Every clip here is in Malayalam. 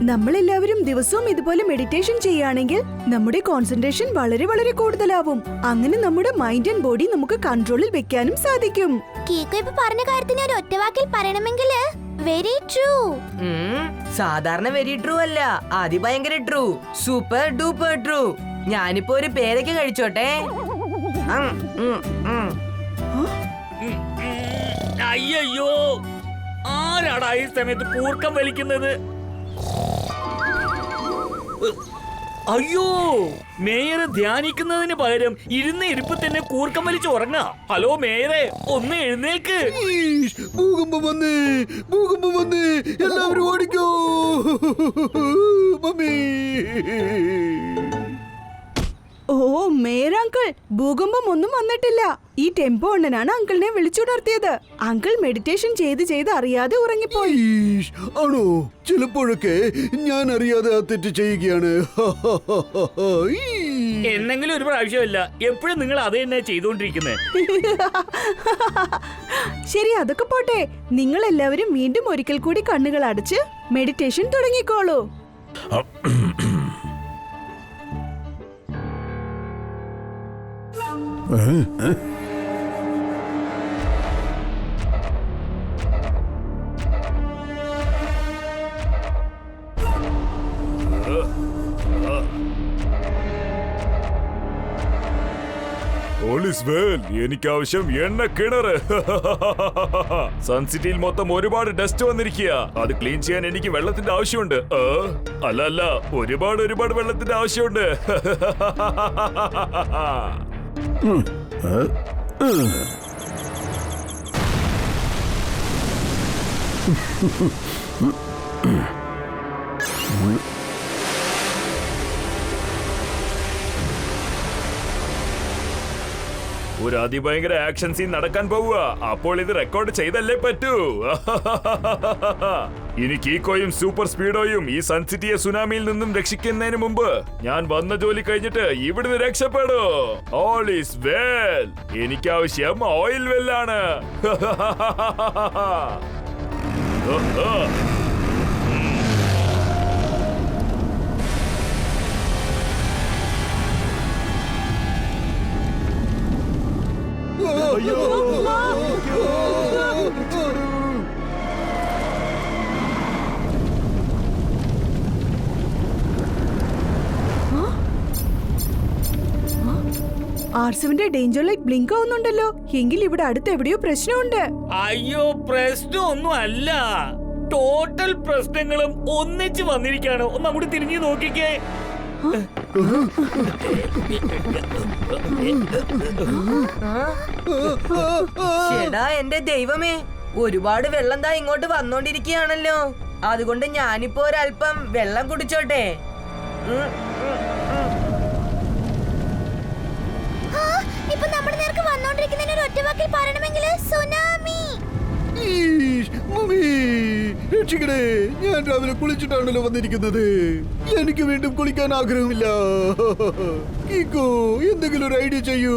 നമ്മളെല്ലാവരും ദിവസവും ഇതുപോലെ മെഡിറ്റേഷൻ ചെയ്യുകയാണെങ്കിൽ നമ്മുടെ കോൺസെൻട്രേഷൻ വളരെ വളരെ കൂടുതലാവും. അങ്ങനെ നമ്മുടെ മൈൻഡ് ആൻഡ് ബോഡി നമുക്ക് കൺട്രോളിൽ വെക്കാനും സാധിക്കും. കീക്കോ ഇപ്പൊ പറഞ്ഞ കാര്യത്തിന് ഒരു ഒറ്റവാക്കിൽ പറയണമെങ്കിൽ വെരി ട്രൂ. സാധാരണ വെരി ട്രൂ അല്ല, അതിഭയങ്കര ട്രൂ, സൂപ്പർ ഡൂപ്പർ ട്രൂ. ഞാനിപ്പോ ഒരു പേരൊക്കെ കഴിച്ചോട്ടെ. അയ്യോ, ആരാടാ ഈ സമയത്ത് കൂർക്കം വലിക്കുന്നത്? അയ്യോ, മേയർ ധ്യാനിക്കുന്നതിന് പകരം ഇരുന്ന ഇരിപ്പ് തന്നെ കൂർക്കം വലിച്ച് ഉറങ്ങാ. ഹലോ മേയറെ, ഒന്ന് എഴുന്നേൽക്ക്. ഭൂകമ്പം വന്നേ, എല്ലാവരും ഓടിക്കോ. മമ്മി. ഓ മേയർ അങ്കിൾ, ഭൂകമ്പം ഒന്നും വന്നിട്ടില്ല. ഈ ടെമ്പോ അണ്ണനാണ് അങ്കിളിനെ വിളിച്ചുണർത്തിയത്. അങ്കിൾ മെഡിറ്റേഷൻ ചെയ്ത് അറിയാതെ ഉറങ്ങിപ്പോയി. ആണോ? ചിലപ്പോഴൊക്കെ ഞാൻ അറിയാതെ ആ തെറ്റ് ചെയ്യുകയാണ്. എന്നെങ്കിലും ഒരു പ്രാവശ്യമല്ല, എപ്പോഴും നിങ്ങൾ അത് തന്നെ ചെയ്തുകൊണ്ടിരിക്കുന്നത്. ശരി, അതൊക്കെ പോട്ടെ. നിങ്ങൾ എല്ലാവരും വീണ്ടും ഒരിക്കൽ കൂടി കണ്ണുകൾ അടച്ച് മെഡിറ്റേഷൻ തുടങ്ങിക്കോളൂ. എനിക്കാവശ്യം എണ്ണ കിണറ്. സൺസിറ്റിയിൽ മൊത്തം ഒരുപാട് ഡസ്റ്റ് വന്നിരിക്കുക. അത് ക്ലീൻ ചെയ്യാൻ എനിക്ക് വെള്ളത്തിന്റെ ആവശ്യമുണ്ട്. അല്ല, ഒരുപാട് വെള്ളത്തിന്റെ ആവശ്യമുണ്ട്. ഒരു അതിഭയങ്കര ആക്ഷൻ സീൻ നടക്കാൻ പോവുക. അപ്പോൾ ഇത് റെക്കോർഡ് ചെയ്തല്ലേ പറ്റൂ. ഇനി കീക്കോയും സൂപ്പർ സ്പീഡോയും ഈ സൺസിറ്റിയെ സുനാമിയിൽ നിന്നും രക്ഷിക്കുന്നതിന് മുമ്പ് ഞാൻ വന്ന ജോലി കഴിഞ്ഞിട്ട് ഇവിടുന്ന് രക്ഷപ്പെടൂ. All is well. എനിക്കാവശ്യം ഓയിൽ വെല്ലാണ്. ആർസവിന്റെ ഡേഞ്ചർ ലൈറ്റ് ബ്ലിങ്ക് ആവുന്നുണ്ടല്ലോ. എങ്കിൽ ഇവിടെ അടുത്ത് എവിടെയോ പ്രശ്നമുണ്ട്. അയ്യോ, പ്രശ്നമൊന്നും അല്ല. ടോട്ടൽ പ്രശ്നങ്ങളും ഒന്നിച്ച് വന്നിരിക്കുകയാണ്. ഒന്ന് അങ്ങോട്ട് തിരിഞ്ഞു നോക്കിക്കേ. ചേടാ, എന്റെ ദൈവമേ, ഒരുപാട് വെള്ളം ദാ ഇങ്ങോട്ട് വന്നോണ്ടിരിക്കുകയാണല്ലോ. അതുകൊണ്ട് ഞാനിപ്പോ ഒരല്പം വെള്ളം കുടിച്ചോട്ടെ. ഇപ്പൊ നമ്മുടെ നേർക്ക് വന്നോണ്ടിരിക്കുന്നതിന് ഒരു ഒറ്റവാക്കിൽ പറയണമെങ്കിൽ സുനാമി. രക്ഷിക്കണേ, ഞാൻ രാവിലെ കുളിച്ചിട്ടാണല്ലോ വന്നിരിക്കുന്നത്. എനിക്ക് വീണ്ടും കുളിക്കാൻ ആഗ്രഹമില്ല. കീക്കോ, എന്തെങ്കിലും ഒരു ഐഡിയ ചെയ്യൂ.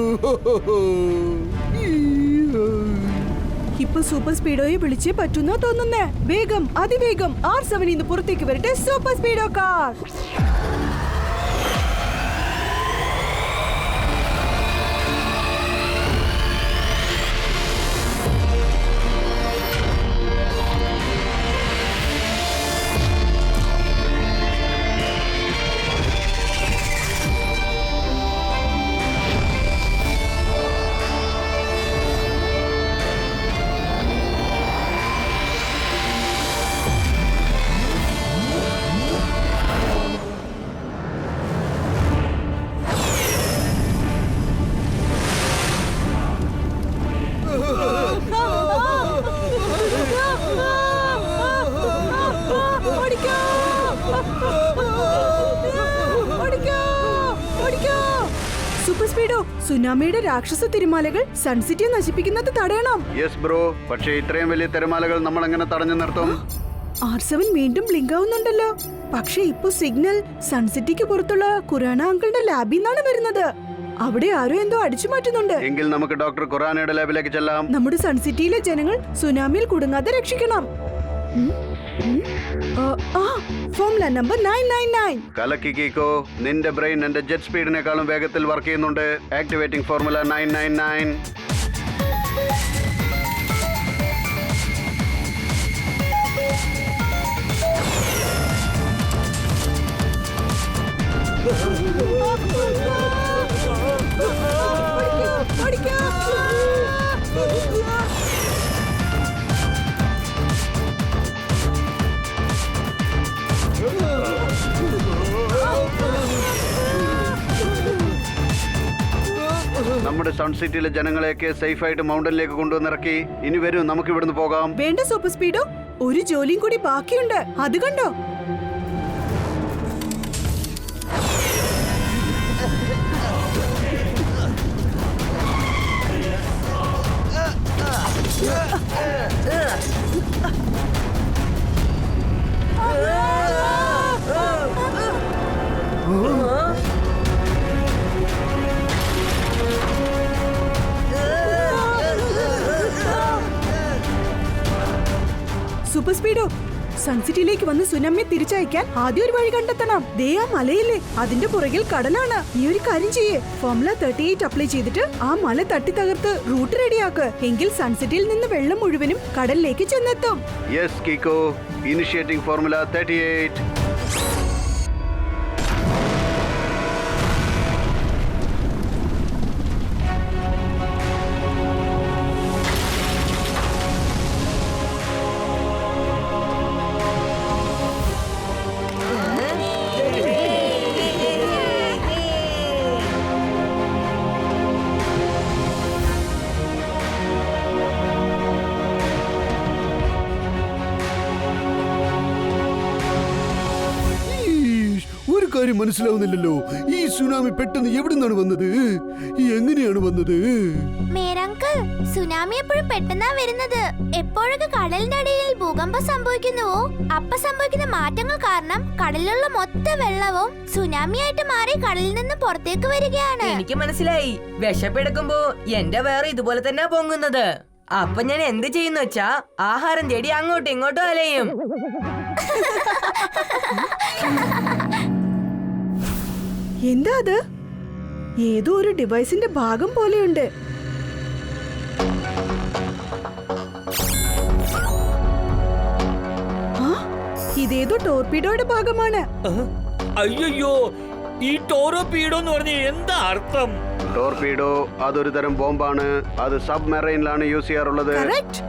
ഇപ്പൊ സൂപ്പർ സ്പീഡോയെ വിളിച്ചേ പറ്റുന്നോ തോന്നുന്നേ. വേഗം, അതിവേഗം R7 ഇന്ന് പുറത്തേക്ക് വരട്ടെ. Super Speedo car. Super Speedo, സുനാമിയുടെ രാക്ഷസ തിരമാലകൾ സൺസിറ്റിയെ നശിപ്പിക്കുന്നത് തടയണം. യെസ് ബ്രോ, പക്ഷേ ഇത്രയും വലിയ തിരമാലകൾ നമ്മൾ എങ്ങനെ തടഞ്ഞു നിർത്തും? R7 വീണ്ടും ബ്ലിങ്ക് ആവുന്നുണ്ടല്ലോ. പക്ഷെ ഇപ്പൊ സിഗ്നൽ സൺസിറ്റിക്ക് പുറത്തുള്ള ഖുറാന അങ്കിളുടെ ലാബിൽ നിന്നാണ് വരുന്നത്. അവിടെ ആരോ എന്തോ അടിച്ചു മാറ്റുന്നുണ്ട്. എങ്കിൽ നമുക്ക് ഡോക്ടർ ഖുറാനയുടെ ലാബിലേക്ക് ചെല്ലാം. നമ്മുടെ സൺസിറ്റിയിലെ ജനങ്ങൾ സുനാമിയിൽ കുടുങ്ങാതെ രക്ഷിക്കണം. Formula number 999. കലക്കി കീക്കോ, നിന്റെ ബ്രെയിൻ എന്റെ ജെറ്റ് സ്പീഡിനേക്കാളും വേഗത്തിൽ വർക്ക് ചെയ്യുന്നുണ്ട്. Activating formula 999. നമ്മുടെ സൺ സിറ്റിയിലെ ജനങ്ങളെയൊക്കെ സേഫ് ആയിട്ട് മൗണ്ടനിലേക്ക് കൊണ്ടുവന്നിറക്കി. ഇനി വരൂ, നമുക്ക് ഇവിടുന്ന് പോകാം. വേണ്ട സൂപ്പർ സ്പീഡോ, ഒരു ജോലിയും കൂടി ബാക്കിയുണ്ട്. അത് കണ്ടോ? സൂപ്പർ സ്പീഡോ, സൺസിറ്റിയിലേക്ക് വന്ന് സുനാമിയെ തിരിച്ചയക്കാൻ ആദ്യം ഒരു വഴി കണ്ടെത്തണം. ദേ ആ മലയില്ലേ, അതിന്റെ പുറകിൽ കടലാണ്. നീ ഒരു കാര്യം ചെയ്യേ, ഫോർമുല 38 അപ്ലൈ ചെയ്തിട്ട് ആ മല തട്ടി തകർത്ത് റൂട്ട് റെഡിയാക്ക്. എങ്കിൽ സൺസിറ്റിയിൽ നിന്ന് വെള്ളം മുഴുവനും കടലിലേക്ക് ചെന്നെത്തും. Yes Kiko, initiating formula 38. ഒരു കാര്യം മനസ്സിലാവുന്നില്ലല്ലോ, ഈ സുനാമി പെട്ടെന്ന് എവിടുന്നാണ് വന്നത്? എങ്ങനെയാണ് വന്നത്? മേരങ്കിൾ, സുനാമി എപ്പോഴും പെട്ടെന്നാ വരുന്നത്. എപ്പോഴൊക്കെ കടലിന്റെ അടിയിൽ ഭൂകമ്പം സംഭവിക്കുന്നുവോ അപ്പൊ സംഭവിക്കുന്ന മാറ്റങ്ങൾ കാരണം കടലിലുള്ള മൊത്തം വെള്ളവും സുനാമിയായിട്ട് മാറി കടലിൽ നിന്ന് പുറത്തേക്ക് വരികയാണ്. എനിക്ക് മനസ്സിലായി. വിശപ്പെടുക്കുമ്പോ എന്റെ വേറെ ഇതുപോലെ തന്നെ പൊങ്ങുന്നത്. അപ്പൊ ഞാൻ എന്ത് ചെയ്യുന്ന വെച്ചാ ആഹാരം തേടി അങ്ങോട്ടും ഇങ്ങോട്ടും അലയും. എന്താ അത്? ഏതോ ഒരു ഡിവൈസിന്റെ ഭാഗം പോലെയുണ്ട്. ഇതേതോ ടോർപീഡോയുടെ ഭാഗമാണ്. അയ്യോ, ഈ ടോറോപീഡോ എന്ന് പറഞ്ഞ എന്താ അർത്ഥം? ടോർപീഡോ അതൊരു തരം ബോംബാണ്. അത് സബ്മെറൈനിലാണ് യൂസ് ചെയ്യാറുള്ളത്. കറക്റ്റ്.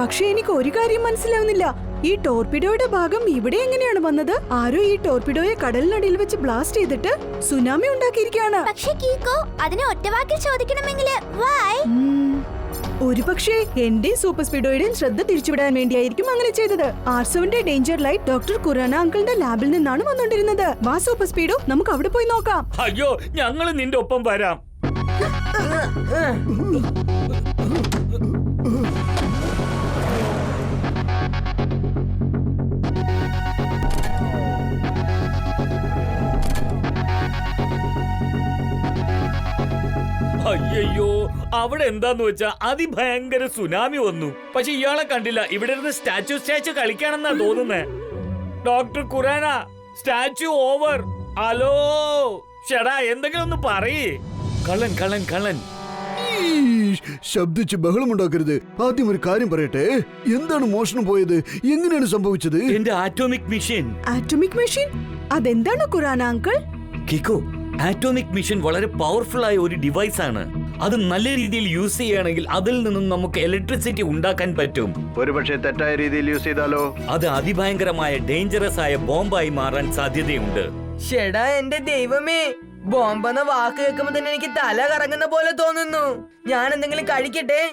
പക്ഷെ എനിക്ക് ഒരു കാര്യം മനസ്സിലാവുന്നില്ല, ഈ ടോർപിഡോയുടെ ഭാഗം ഇവിടെ എങ്ങനെയാണ് വന്നത്? ആരോ ഈ ടോർപിഡോയെ കടലിനടിയിൽ വെച്ച് ബ്ലാസ്റ്റ് ചെയ്തിട്ട് സുനാമി ഉണ്ടാക്കിയിരിക്കുകയാണ്. പക്ഷേ കീക്കോ, അതിനെ ഒറ്റവാക്കിൽ ചോദിക്കണമെങ്കിൽ why? ഒരുപക്ഷെ എന്റെ സൂപ്പർ സ്പീഡോയുടെയും ശ്രദ്ധ തിരിച്ചുവിടാൻ വേണ്ടിയായിരിക്കും അങ്ങനെ ചെയ്തത്. ആർസോവിന്റെ ഡേഞ്ചർ ലൈറ്റ് ഡോക്ടർ ഖുറാന അങ്കിളിന്റെ ലാബിൽ നിന്നാണ് വന്നുകൊണ്ടിരുന്നത്. വാ സൂപ്പർ സ്പീഡോ, നമുക്ക് അവിടെ പോയി നോക്കാം. അയ്യോ, ഞങ്ങൾ നിന്റെ ഒപ്പം വരാം. അയ്യോ, അവിടെ എന്താന്ന് വെച്ചാ അതിഭയങ്കര സുനാമി വന്നു. പക്ഷെ ഇയാളെ കണ്ടില്ല. ഇവിടെ ഇരുന്ന് സ്റ്റാച്ചു കളിക്കാണെന്നാ തോന്നുന്നേ. Doctor Khurana, statue over. Hello ഷെടാ, എന്തെങ്കിലും ഒന്ന് പറയേ. കള്ളൻ. ശബ്ദിച്ച് ബഹളമുണ്ടാക്കരുത്. ആദ്യം ഒരു കാര്യം പറയട്ടെ, എന്താണ് മോഷണം പോയത്? എങ്ങനെയാണ് സംഭവിച്ചത്? എന്റെ ആറ്റോമിക് മെഷീൻ. Atomic machine? അതെന്താണ് ഖുറാന അങ്കിൾ? കിക്കോ, ആറ്റോമിക് മെഷീൻ വളരെ പവർഫുൾ ആയ ഒരു ഡിവൈസ് ആണ്. അത് നല്ല രീതിയിൽ യൂസ് ചെയ്യുകയാണെങ്കിൽ അതിൽ നിന്നും നമുക്ക് ഇലക്ട്രിസിറ്റി ഉണ്ടാക്കാൻ പറ്റും. ഒരുപക്ഷെ തെറ്റായ രീതിയിൽ യൂസ് ചെയ്താലോ? അത് അതിഭയങ്കരമായ ഡേഞ്ചറസ് ആയ ബോംബായി മാറാൻ സാധ്യതയുണ്ട്. ഷെടാ എന്റെ ദൈവമേ, ബോംബെന്ന വാക്ക് കേൾക്കുമ്പോ തന്നെ എനിക്ക് തല കറങ്ങുന്ന പോലെ തോന്നുന്നു. ഞാൻ എന്തെങ്കിലും കഴിക്കട്ടെ?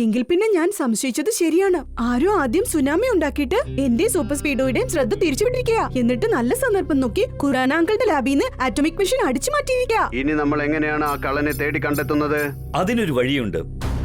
എങ്കിൽ പിന്നെ ഞാൻ സംശയിച്ചത് ശരിയാണ്. ആരോ ആദ്യം സുനാമി ഉണ്ടാക്കിയിട്ട് എന്റെ സൂപ്പർ സ്പീഡോയുടെയും ശ്രദ്ധ തിരിച്ചുവിട്ടിരിക്കുക. എന്നിട്ട് നല്ല സന്ദർഭം നോക്കി ഖുറാന അങ്കിളുടെ ലാബിൽ നിന്ന് ആറ്റോമിക് മെഷീൻ അടിച്ചു മാറ്റിയിരിക്കുക. ഇനി നമ്മൾ എങ്ങനെയാണ് ആ കള്ളനെ തേടി കണ്ടെത്തുന്നത്? അതിനൊരു വഴിയുണ്ട്.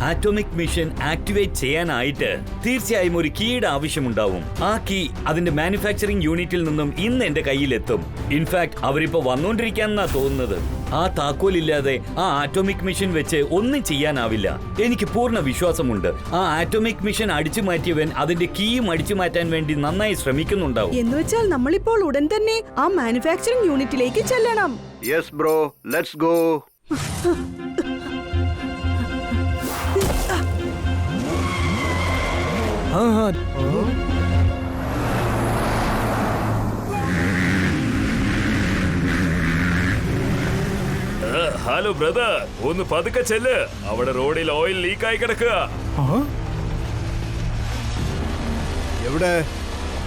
ആറ്റോമിക് മെഷീൻ ആക്ടിവേറ്റ് ചെയ്യാനായിട്ട് തീർച്ചയായും ഒരു കീയുടെ ആവശ്യമുണ്ടാവും. ആ കീ അതിന്റെ മാനുഫാക്ചറിംഗ് യൂണിറ്റിൽ നിന്നും ഇന്ന് എന്റെ കയ്യിലെത്തും. ഇൻഫാക്ട് അവരിപ്പോ വന്നോണ്ടിരിക്കാന്നാ തോന്നുന്നത്. ആ താക്കോലില്ലാതെ ആ ആറ്റോമിക് മിഷൻ വെച്ച് ഒന്നും ചെയ്യാനാവില്ല. എനിക്ക് പൂർണ്ണ വിശ്വാസമുണ്ട് ആ ആറ്റോമിക് മിഷൻ അടിച്ചു മാറ്റിയവൻ അതിന്റെ കീയും അടിച്ചു മാറ്റാൻ വേണ്ടി നന്നായി ശ്രമിക്കുന്നുണ്ടാവും. എന്നുവെച്ചാൽ നമ്മളിപ്പോൾ ഉടൻ തന്നെ ആ മാനുഫാക്ചറിംഗ് യൂണിറ്റിലേക്ക് ചെല്ലണം. Yes bro, let's go. Hello brother, ഒന്ന് പതുക്കെ ചെല്ല്. അവിടെ റോഡിൽ ഓയിൽ ലീക്കായി കിടക്കുക. എവിടെ?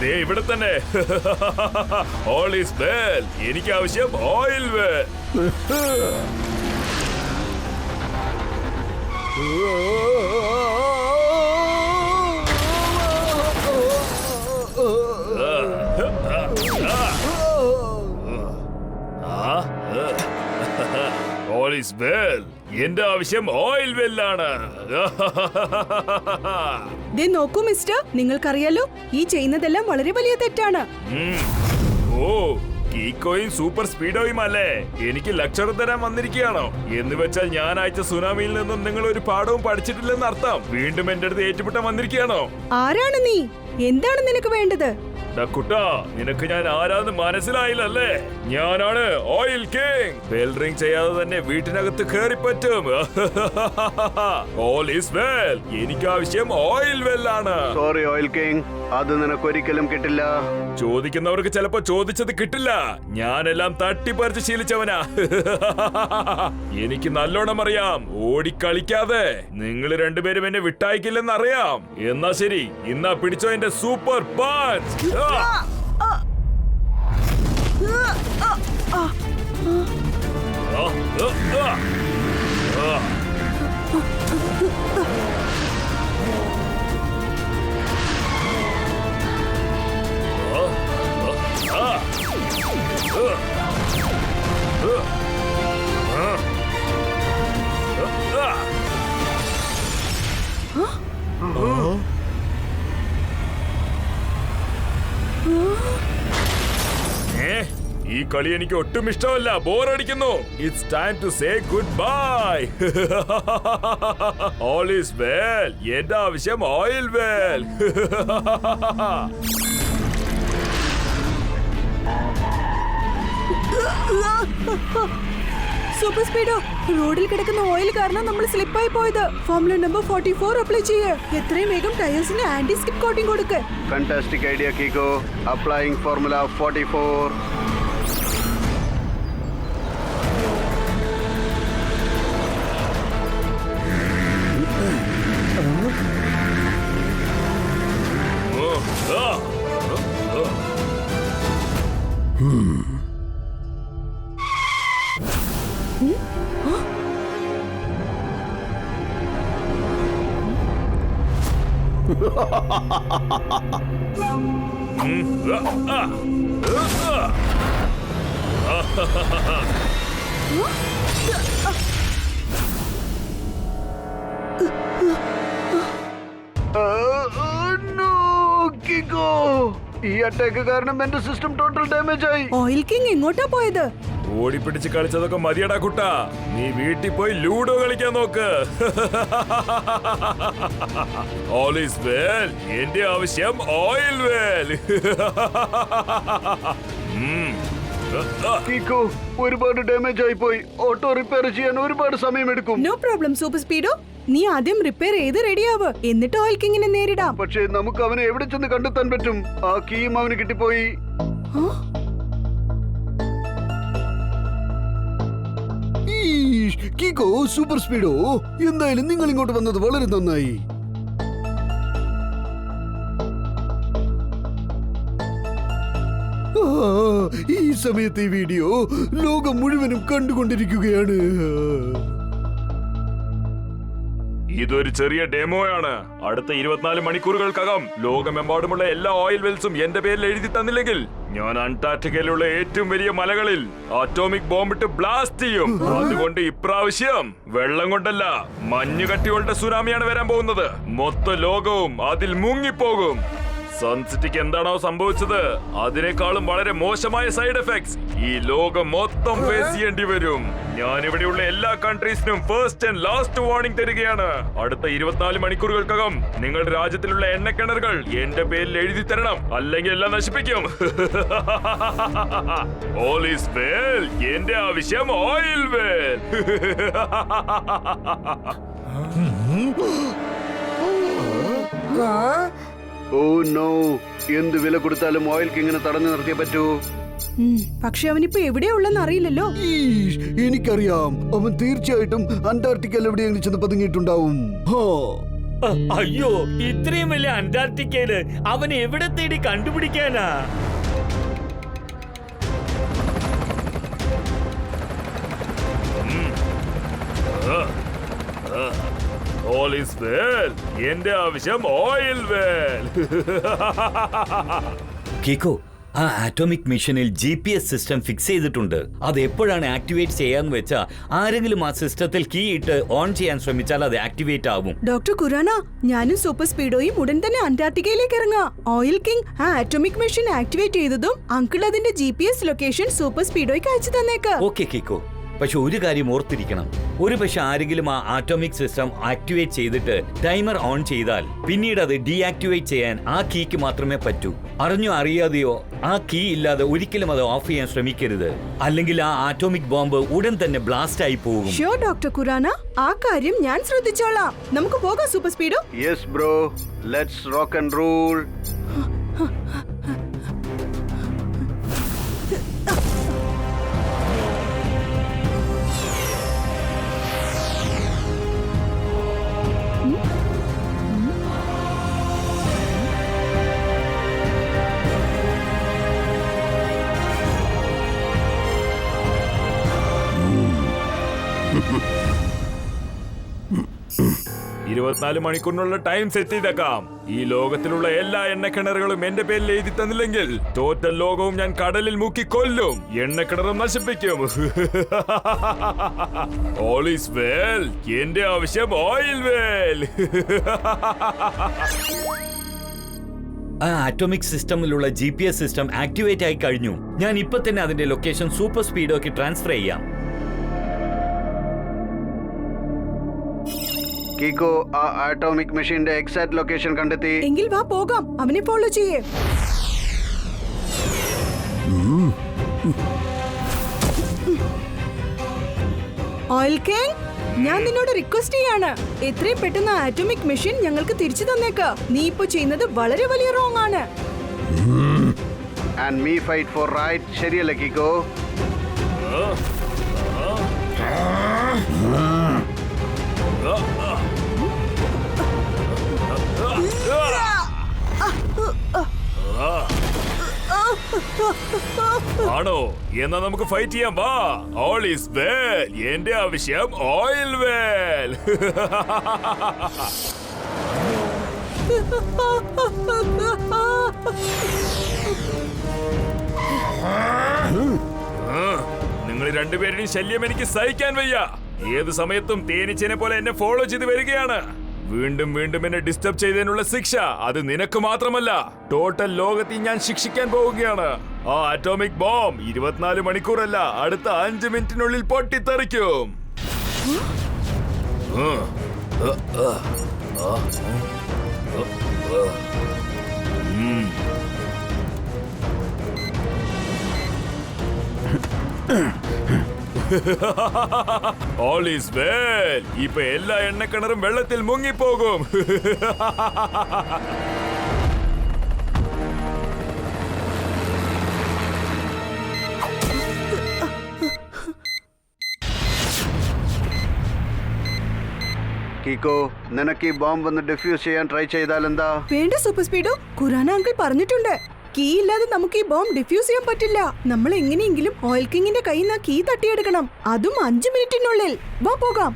ദേ ഇവിടെ തന്നെ. All is well. എനിക്ക് ആവശ്യം oil well. All is well. എന്റെ ആവശ്യം ഓയിൽ വെല്ലാണ്. ദേ നോക്കൂ മിസ്റ്റർ, നിങ്ങൾക്കറിയാലോ ഈ ചെയ്യുന്നതെല്ലാം വളരെ വലിയ തെറ്റാണ്. ഓ, കീക്കോയും സൂപ്പർ സ്പീഡോയും അല്ലേ എനിക്ക് ലക്ഷണം തരാൻ വന്നിരിക്കുകയാണോ? എന്ന് വെച്ചാൽ ഞാൻ അയച്ച സുനാമിയിൽ നിന്നും നിങ്ങൾ ഒരു പാഠവും പഠിച്ചിട്ടില്ലെന്ന് അർത്ഥം. വീണ്ടും എന്റെ അടുത്ത് ഏറ്റുമുട്ടാൻ വന്നിരിക്കുകയാണോ? ആരാണ് നീ? എന്താണ് നിനക്ക് വേണ്ടത്? കുട്ടാ, നിനക്ക് ഞാൻ ആരാന്ന് മനസ്സിലായില്ലല്ലേ? ഞാനാണ് ഓയിൽ കിങ്. ബെൽ റിംഗ് ചെയ്യാതെ തന്നെ വീട്ടിനകത്ത് കയറി പറ്റും. All is well. എനിക്ക് ആവശ്യം ഓയിൽ വെല്ലാണ്. സോറി ഓയിൽ കിങ്, അത് നിനക്ക് ഒരിക്കലും കിട്ടില്ല. ചോദിക്കുന്നവർക്ക് ചിലപ്പോ ചോദിച്ചത് കിട്ടില്ല. ഞാനെല്ലാം തട്ടിപ്പറിച്ച് ശീലിച്ചവനാ. എനിക്ക് നല്ലോണം അറിയാം ഓടിക്കളിക്കാതെ നിങ്ങൾ രണ്ടുപേരും എന്നെ വിട്ടയക്കില്ലെന്ന് അറിയാം. എന്നാ ശരി, ഇന്നാ പിടിച്ചോ എന്റെ സൂപ്പർ പഞ്ച്. ഈ കളി എനിക്ക് ഒട്ടും ഇഷ്ടമല്ല. ബോറടിക്കുന്നു. It's time to say good bye. All is well. എന്റെ ആവശ്യം ഓയിൽ വെൽ. സൂപ്പർ സ്പീഡോ, റോഡിൽ കിടക്കുന്ന ഓയിൽ കാരണം നമ്മൾ സ്ലിപ്പായി പോയത്. ഫോർമുല നമ്പർ 44 അപ്ലൈ ചെയ്യ്. എത്രയും വേഗം ടയേഴ്സിന് ആന്റി സ്കിഡ് കോട്ടിംഗ് കൊടുക്ക്. Fantastic idea Kiko. Applying formula 44. ഈ അറ്റാക്ക് കാരണം എന്റെ സിസ്റ്റം ടോട്ടൽ ഡാമേജ് ആയി. ഓയിൽ കിങ് എങ്ങോട്ടാ പോയത്? ഓടിപ്പിടിച്ച് കളിച്ചതൊക്കെ മതിയടാ കുട്ടാ. നീ വീട്ടിൽ പോയി ലൂഡോ കളിക്കാൻ നോക്ക്. All is well. എന്റെ ആവശ്യം ഓയിൽ വെൽ. കീക്കോ, ഒരുപാട് ഡാമേജ് ആയി പോയി. ഓട്ടോ റിപ്പയർ ചെയ്യാൻ ഒരുപാട് സമയമെടുക്കും. No problem Super Speedo. നീ ആദ്യം റിപ്പയർ ചെയ്ത് റെഡിയാവ്, എന്നിട്ട് ഓയിൽ കിങ്ങിനെ നേരിടാം. പക്ഷേ നമുക്ക് അവനെ എവിടെ ചെന്ന് കണ്ടെത്താൻ പറ്റും? ആ കീയും അവന് കിട്ടിപ്പോയി. കീക്കോ, സൂപ്പർ സ്പീഡോ, എന്തായാലും നിങ്ങൾ ഇങ്ങോട്ട് വന്നത് വളരെ നന്നായി. ഈ സമയത്ത് ഈ വീഡിയോ ലോകം മുഴുവനും കണ്ടുകൊണ്ടിരിക്കുകയാണ്. ഇതൊരു ചെറിയ ഡെമോയാണ്. അടുത്ത 24 മണിക്കൂറുകൾക്കകം ലോകമെമ്പാടുമുള്ള എല്ലാ ഓയിൽ വെൽസും എന്റെ പേരിൽ എഴുതി തന്നില്ലെങ്കിൽ ഞാൻ അന്റാർട്ടിക്കയിലുള്ള ഏറ്റവും വലിയ മലകളിൽ അറ്റോമിക് ബോംബിട്ട് ബ്ലാസ്റ്റ് ചെയ്യും. അതുകൊണ്ട് ഇപ്രാവശ്യം വെള്ളം കൊണ്ടല്ല, മഞ്ഞുകട്ടികളുടെ സുനാമിയാണ് വരാൻ പോകുന്നത്. മൊത്ത ലോകവും അതിൽ മുങ്ങിപ്പോകും. സൺസിറ്റിക്ക് എന്താണോ സംഭവിച്ചത് അതിനേക്കാളും വളരെ മോശമായ സൈഡ് എഫക്ട്സ് ഈ ലോകം മൊത്തം ഫേസ് ചെയ്യേണ്ടി വരും. ഞാൻ ഇവിടെയുള്ള എല്ലാ കൺട്രീസിനും ഫസ്റ്റ് ആൻഡ് ലാസ്റ്റ് വാർണിംഗ് തരികയാണ്. അടുത്ത 24 മണിക്കൂറുകൾക്കകം നിങ്ങളുടെ രാജ്യത്തിലുള്ള എണ്ണക്കിണറുകൾ എന്റെ പേരിൽ എഴുതി തരണം, അല്ലെങ്കിൽ എല്ലാം നശിപ്പിക്കും. All is well. എന്റെ ആവശ്യം ഓയിൽ വെൽ. ഓ നോ, എന്ത് വില കൊടുത്താലും ഓയിൽ കിങ്ങിനെ തടഞ്ഞു നിർത്തിയേ പറ്റൂ. പക്ഷെ അവനിപ്പോ എവിടെയുള്ളെന്ന് അറിയില്ലല്ലോ. എനിക്കറിയാം, അവൻ തീർച്ചയായിട്ടും അന്റാർട്ടിക്കയിൽ എവിടെയെങ്കിലും ചെന്ന് പതുങ്ങിയിട്ടുണ്ടാവും. അയ്യോ, ഇത്രയും വലിയ അന്റാർട്ടിക്കയില് അവൻ എവിടെ തേടി കണ്ടുപിടിക്കാനാ? All is well. എന്റെ ആവശ്യം ഓയിൽ വെൽ. കേക്കോ, ആ ആറ്റോമിക് മിഷനിൽ GPS സിസ്റ്റം ഫിക്സ് ചെയ്തിട്ടുണ്ട്. അത് എപ്പോഴാണ് ആക്ടിവേറ്റ് ചെയ്യാന്ന് വെച്ചാ ആരെങ്കിലും ആ സിസ്റ്റത്തിൽ കീ ഇട്ട് ഓൺ ചെയ്യാൻ ശ്രമിച്ചാൽ അത് ആക്ടിവേറ്റ് ആവും. ഡോക്ടർ കുറാന, ഞാനും സൂപ്പർ സ്പീഡോയും ഉടൻ തന്നെ അന്റാർട്ടിക്കയിലേക്ക് ഇറങ്ങാം. ഓയിൽ കിങ് ആ ആറ്റോമിക് മെഷീൻ ആക്ടിവേറ്റ് ചെയ്തതും അങ്കിൾ അതിന്റെ GPS ലൊക്കേഷൻ സൂപ്പർ സ്പീഡോയ്ക്ക് അയച്ചു തന്നേക്ക്. ഓക്കെ കേക്കോ, പക്ഷെ ഒരു കാര്യം ഓർത്തിരിക്കണം. ഒരു പക്ഷെ ആരെങ്കിലും ആ ആറ്റോമിക് സിസ്റ്റം ആക്ടിവേറ്റ് ചെയ്തിട്ട് ടൈമർ ഓൺ ചെയ്താൽ പിന്നീട് അത് ഡീആക്ടിവേറ്റ് ചെയ്യാൻ ആ കീക്ക് മാത്രമേ പറ്റൂ. അറിഞ്ഞോ അറിയാതെയോ ആ കീ ഇല്ലാതെ ഒരിക്കലും അത് ഓഫ് ചെയ്യാൻ ശ്രമിക്കരുത്, അല്ലെങ്കിൽ ആ ആറ്റോമിക് ബോംബ് ഉടൻ തന്നെ ബ്ലാസ്റ്റ് ആയി പോകും. ഷോ ഡോക്ടർ കുറാന, ആ കാര്യം ഞാൻ ശ്രദ്ധിച്ചോളാം. നമുക്ക് പോകാം Super Speedo. Yes bro, let's rock and rule. മണിക്കൂറിനുള്ള ടൈം സെറ്റ് ചെയ്തേക്കാം. ഈ ലോകത്തിലുള്ള എല്ലാ എണ്ണക്കിണറുകളും എന്റെ പേരിൽ എഴുതി തന്നില്ലെങ്കിൽ ടോട്ടൽ ലോകവും ഞാൻ കടലിൽ മുക്കി കൊല്ലും, എണ്ണക്കിണറും നശിപ്പിക്കും. All is well. എന്റെ ആവശ്യം ഓയിൽ വെൽ. ആ ആറ്റോമിക് സിസ്റ്റമിലുള്ള GPS സിസ്റ്റം ആക്ടിവേറ്റ് ആയി കഴിഞ്ഞു. ഞാൻ ഇപ്പൊ തന്നെ അതിന്റെ ലൊക്കേഷൻ സൂപ്പർ സ്പീഡോക്ക് ട്രാൻസ്ഫർ ചെയ്യാം. കീക്കോ ആ ആറ്റോമിക് മെഷീന്റെ എക്സാക്ട് ലൊക്കേഷൻ കണ്ടെത്തി. എങ്കിൽ വാ പോകാം, അവനെ ഫോളോ ചെയ്യേ. ഓയിൽ കിങ്, ഞാൻ നിന്നോട് റിക്വസ്റ്റ് ചെയ്യാണ്, എത്രയും പെട്ടെന്ന് ആറ്റോമിക് മെഷീൻ ഞങ്ങൾക്ക് തിരിച്ചു തന്നേക്ക്. നീ ഇപ്പൊ ചെയ്യുന്നത് വളരെ വലിയ റോങ് ആണ്. And me fight for right. ശരിയല്ലേ കീക്കോ? ആണോ? എന്നാ നമുക്ക് ഫൈറ്റ് ചെയ്യാം. വാ. All is well. എന്റെ ആവശ്യം ഓയിൽ വെൽ. നിങ്ങൾ രണ്ടുപേരുടെയും ശല്യം എനിക്ക് സഹിക്കാൻ വയ്യ. ഏത് സമയത്തും തേനീച്ചനെ പോലെ എന്നെ ഫോളോ ചെയ്ത് വരികയാണ്. വീണ്ടും വീണ്ടും എന്നെ ഡിസ്റ്റർബ് ചെയ്തതിനുള്ള ശിക്ഷ അത് നിനക്ക് മാത്രമല്ല, ടോട്ടൽ ലോകത്തിൽ ഞാൻ ശിക്ഷിക്കാൻ പോവുകയാണ്. ആ ആറ്റോമിക് ബോംബ് 24 മണിക്കൂറല്ല, അടുത്ത 5 മിനിറ്റിനുള്ളിൽ പൊട്ടിത്തെറിക്കും. All is well. ഇപ്പൊ എല്ലാ എണ്ണക്കിണറും വെള്ളത്തിൽ മുങ്ങിപ്പോകും. കീക്കോ, നിനക്ക് ഈ ബോംബ് ഒന്ന് ഡിഫ്യൂസ് ചെയ്യാൻ ട്രൈ ചെയ്താൽ എന്താ? വേണ്ട സൂപ്പർ സ്പീഡോ, ഖുറാന അങ്കിൾ പറഞ്ഞിട്ടുണ്ട്, കീ ഇല്ലാതെ നമുക്ക് ഈ ബോംബ് ഡിഫ്യൂസ് ചെയ്യാൻ പറ്റില്ല. നമ്മൾ എങ്ങനെയെങ്കിലും ഓയിൽ കിങ്ങിന്റെ കയ്യിൽ നിന്ന് കീ തട്ടിയെടുക്കണം, അതും 5 മിനിറ്റിനുള്ളിൽ. വാ പോകാം.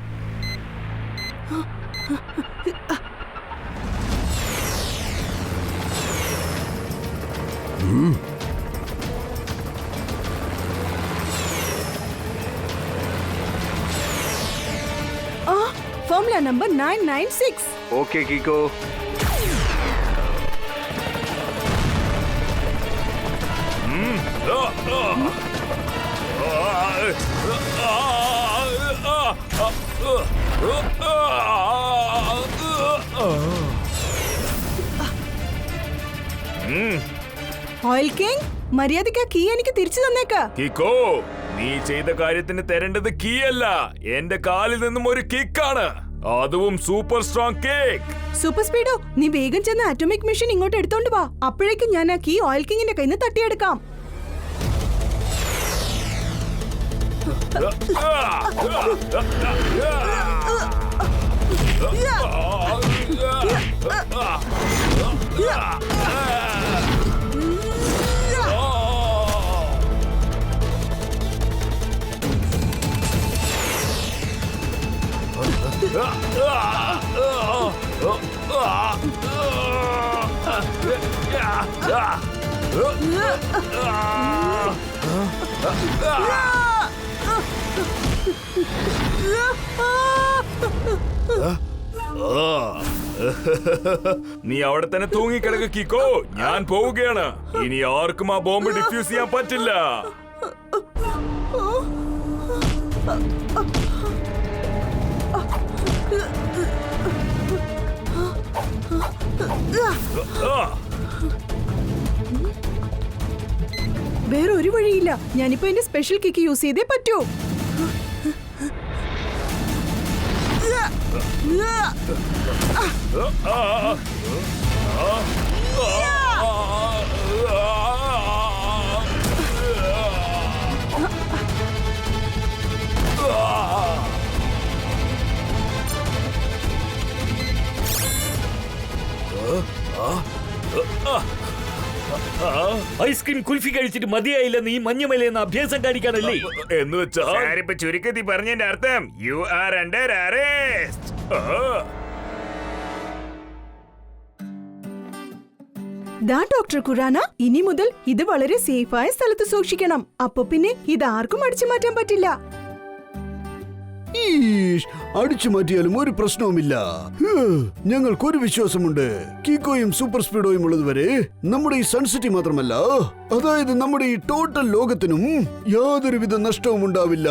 Formula number 996. Okay Kiko. Oil king, മര്യാദയ്ക്ക് കീ എനിക്ക് തിരിച്ചു തന്നേക്ക. കിക്കോ, നീ ചെയ്ത കാര്യത്തിന് തരേണ്ടത് കീ അല്ല, എന്റെ കാലിൽ നിന്നും ഒരു കിക്കാണ്, അതും super strong cake. Super Speedo, നീ വേഗം ചെന്ന് ആറ്റോമിക് മെഷീൻ ഇങ്ങോട്ട് എടുത്തോണ്ട് വാ. അപ്പോഴേക്കും ഞാൻ ആ കീ ഓയിൽ കിങ്ങിന്റെ കയ്യിൽ നിന്ന് തട്ടിയെടുക്കാം. നീ അവിടെ തന്നെ തൂങ്ങിക്കിടക്ക് കിക്കോ, ഞാൻ പോവുകയാണ്. ഇനി ആർക്കും ആ ബോംബ് ഡിഫ്യൂസ് ചെയ്യാൻ പറ്റില്ല. വേറെ ഒരു വഴിയില്ല. ഞാനിപ്പോ എന്റെ സ്പെഷ്യൽ കിക്ക് യൂസ് ചെയ്തേ പറ്റൂ. ഐസ്ക്രീം കുൽഫി കഴിച്ചിട്ട് മതിയായില്ല, നീ മഞ്ഞമലയെന്ന് അഭ്യാസം കാണിക്കാനല്ലേ? എന്ന് വെച്ചാൽ ചുരുക്കത്തിൽ പറഞ്ഞതിന്റെ അർത്ഥം യു ആർ അണ്ടർ അറസ്റ്റ്. ദാ ഡോക്ടർ ഖുറാന, ഇനി മുതൽ ഇത് വളരെ സേഫായ സ്ഥലത്ത് സൂക്ഷിക്കണം. അപ്പൊ പിന്നെ ഇത് ആർക്കും അടിച്ചു മാറ്റാൻ പറ്റില്ല. ഈഷ്, അടിച്ചു മാറ്റിയാലും ഒരു പ്രശ്നവുമില്ല. ഞങ്ങൾക്കൊരു വിശ്വാസമുണ്ട്, കിക്കോയും സൂപ്പർ സ്പീഡോയും ഉള്ളതുവരെ നമ്മുടെ ഈ സൺസിറ്റി മാത്രമല്ല, അതായത് നമ്മുടെ ഈ ടോട്ടൽ ലോകത്തിനും യാതൊരുവിധ നഷ്ടവും ഉണ്ടാവില്ല.